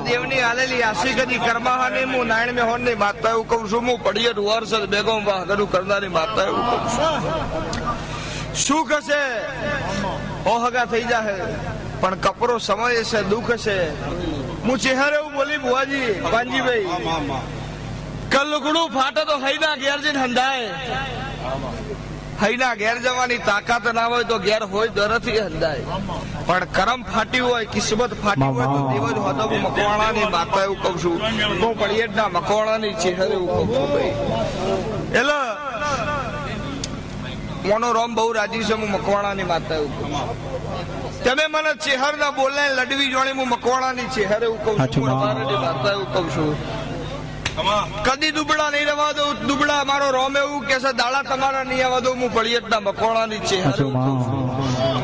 દેવની આલેલી આશી કદી કર્માહાની હું નારાયણ મેં હોનની માતા એવું કહું છું હું પડીએ વર્ષ બેગમ વાહ કરું કરનારી માતા એવું કહું છું શું કશે ઓહગા થઈ જાહે પણ કપરો સમય છે દુઃખ છે હું ચહેરે એવું બોલી બુઆજી પાનજીભાઈ કલુકડું ફાટે તો હૈના ઘેર જઈને હંધાય હૈના ઘેર જવાની તાકાત ના હોય તો ઘેર હોય દરથી હંધાય પણ કરમ ફાટ્યું હોય કિસ્મત ફાટી હોય તો દેવ જ હોતો હું મકવાણાની માતા એવું કહું છું હું પડિયેટના મકવાણાની ચહેરે એવું કહું છું ભાઈ એટલે મોનો રોમ બહુ રાજી છે હું મકવાણાની માતા એવું કહું તમે મને ચહેર ના બોલે લડવી જોણી હું મકવાણાની ચહેર એવું કહું છું માતા એવું કહું છું કદી દુબળા નહીં રહેવા દો દુબળા મારો રોમ એવું કે છે દાડા તમારા નહીં આવવા દો હું પડિયેટના મકવાણાની ચહેર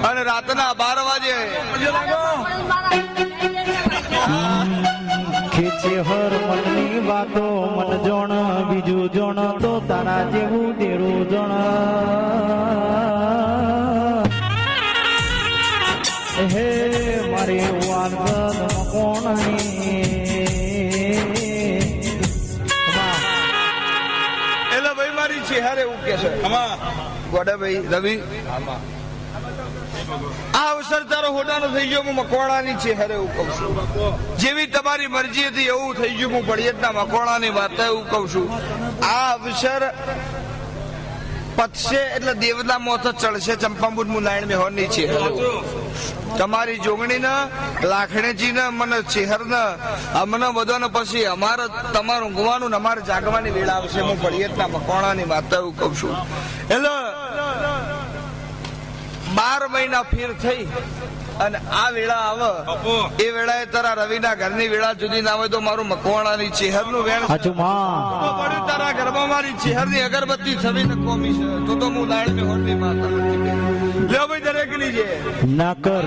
અને રાતના 12 વાગે ખેંચે હર મનની વાતો મન જોણ બીજું જોણ તો તારા જેવું તેરું જોણ હે મારે વાલગદ મકોણની એટલે ભાઈ મારી ચહેર એવું કે છે ગોડા ભાઈ રવિ આ અવસર તારો હોટાનો થઈ ગયો હું મકવાણાની ચહેર એવું કહું છું જેવી તમારી મરજી હતી એવું થઈ ગયું હું પડિયેટના મકવાણાની વાર્તા એવું કહું છું આ અવસર પતશે એટલે દેવના મોત ચડશે ચંપાબુટ હું નારાયણ મેહોરની ચહેર તમારી જોગણી લાખણેજી ને મને ચહેર ને અમને બધાને પછી અમારે તમારું ઊંઘવાનું ને અમારે જાગવાની વેળા આવશે હું પડિયેટના મકવાણાની વાર્તા એવું કહું છું એટલે 12 મહિના ફેર થઈ અને આ વેળા આવે એ વેળાએ તારા રવિના ઘરની વેળા જુદી ના હોય તો મારું મકવાણાની ચહેર નું વેણ પડ્યું તારા ઘરમાં મારી ચહેર ની અગરબત્તી છબીને કોમી છે તો હું નારાયણ મેહોરની માતા લ્યો ભાઈ દરેક ની છે ના કર